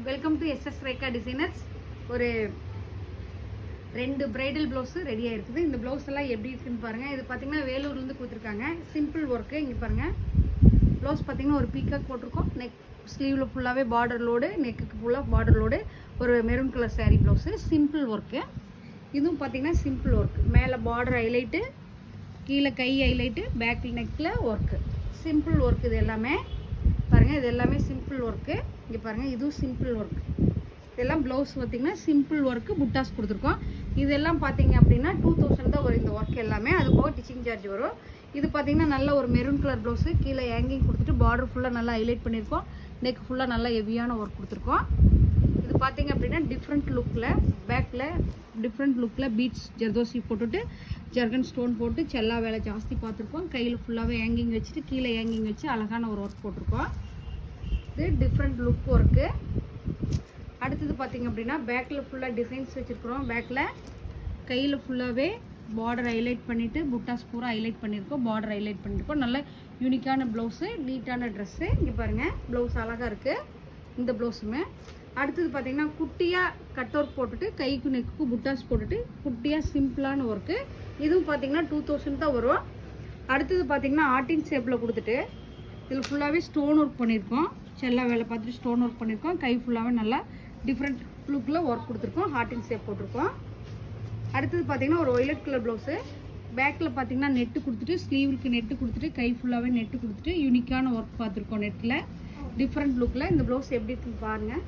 Welcome to SS Rekha designers. ஒரு 2 bridal blouse ரெடியாக இருக்குது. இந்த ப்ளவுஸ் எல்லாம் எப்படி இருக்குன்னு பாருங்கள். இது பார்த்தீங்கன்னா வேலூர்லேருந்து கொடுத்துருக்காங்க. Simple work. இங்கே பாருங்கள், ப்ளவுஸ் பார்த்தீங்கன்னா ஒரு பீக்காக் போட்டிருக்கோம். நெக் ஸ்லீவில் ஃபுல்லாகவே பார்டர் லோடு, நெக்குக்கு ஃபுல்லாக பார்டர் லோடு. ஒரு maroon colour sari blouse, simple work. இதுவும் பார்த்தீங்கன்னா சிம்பிள் ஒர்க்கு. மேலே பார்டர் ஹைலைட்டு, கீழே கை ஹைலைட்டு, பேக் நெக்கில் ஒர்க்கு. Simple work. இது எல்லாமே பாருங்கள், இது எல்லாமே சிம்பிள் ஒர்க்கு. இங்கே பாருங்கள், இதுவும் சிம்பிள் ஒர்க். இதெல்லாம் ப்ளவுஸ் பார்த்திங்கன்னா சிம்பிள் ஒர்க்கு, புட்டாஸ் கொடுத்துருக்கோம். இதெல்லாம் பார்த்தீங்க அப்படின்னா 2000 தான் வரும் இந்த ஒர்க் எல்லாமே. அது போக டிச்சிங் சார்ஜ் வரும். இது பார்த்திங்கன்னா நல்ல ஒரு மெரூன் கலர் ப்ளவுஸு, கீழே ஹேங்கிங் கொடுத்துட்டு பார்டர் ஃபுல்லாக நல்லா ஹைலைட் பண்ணியிருக்கோம். நெக் ஃபுல்லாக நல்லா ஹெவியான ஒர்க் கொடுத்துருக்கோம். இது பார்த்திங்க அப்படின்னா டிஃப்ரெண்ட் லுக்கில், பேக்கில் டிஃப்ரெண்ட் லுக்கில் பீட்ஸ் ஜர்தோசி போட்டுட்டு ஜர்கன் ஸ்டோன் போட்டு செல்லா வேலை ஜாஸ்தி பார்த்துருக்கோம். கையில் ஃபுல்லாகவே ஹேங்கிங் வச்சுட்டு கீழே ஹேங்கிங் வச்சு அழகான ஒரு ஒர்க் போட்டிருக்கோம். இது டிஃப்ரெண்ட் லுக் ஒர்க்கு. அடுத்தது பார்த்திங்க அப்படின்னா பேக்கில் ஃபுல்லாக டிசைன்ஸ் வச்சுருக்குறோம். பேக்கில் கையில் ஃபுல்லாகவே பார்டர் ஹைலைட் பண்ணிவிட்டு புட்டாஸ் பூரா ஹைலைட் பண்ணியிருக்கோம். பார்டர் ஹைலைட் பண்ணியிருக்கோம். நல்ல யூனிக்கான ப்ளவுஸு, நீட்டான ட்ரெஸ்ஸு. இங்கே பாருங்கள், ப்ளவுஸ் அழகாக இருக்குது இந்த ப்ளவுஸுமே. அடுத்தது பார்த்திங்கன்னா குட்டியாக கட் ஒர்க் போட்டுட்டு கைக்கு நெக்குக்கு புட்டாஸ் போட்டுட்டு குட்டியாக சிம்பிளான ஒர்க்கு. இதுவும் பார்த்திங்கன்னா 2000 தான் வரும். அடுத்தது பார்த்திங்கன்னா ஆர்டின் ஷேப்பில் கொடுத்துட்டு இதில் ஃபுல்லாகவே ஸ்டோன் ஒர்க் பண்ணியிருக்கோம். செல்லா வேலை பார்த்துட்டு ஸ்டோன் ஒர்க் பண்ணியிருக்கோம். கை ஃபுல்லாகவே நல்லா டிஃப்ரெண்ட் லுக்கில் ஒர்க் கொடுத்துருக்கோம். ஹார்டின் ஷேப் போட்டிருக்கோம். அடுத்தது பார்த்திங்கன்னா ஒரு ஒய்லட் கலர் ப்ளவுஸு. பேக்கில் பார்த்திங்கன்னா நெட்டு கொடுத்துட்டு ஸ்லீவுக்கு நெட்டு கொடுத்துட்டு கை ஃபுல்லாகவே நெட்டு கொடுத்துட்டு யூனிக்கான ஒர்க் பார்த்துருக்கோம். நெட்டில் டிஃப்ரெண்ட் லுக்கில் இந்த ப்ளவுஸ் எப்படி இருக்குன்னு பாருங்கள்.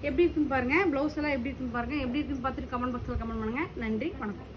எப்படி இருக்குன்னு பாருங்கள், ப்ளவுஸ் எல்லாம் எப்படி இருக்குன்னு பாருங்கள். எப்படி இருக்குன்னு பார்த்துட்டு கமெண்ட் பாக்ஸில் கமெண்ட் பண்ணுங்கள். நன்றி, வணக்கம்.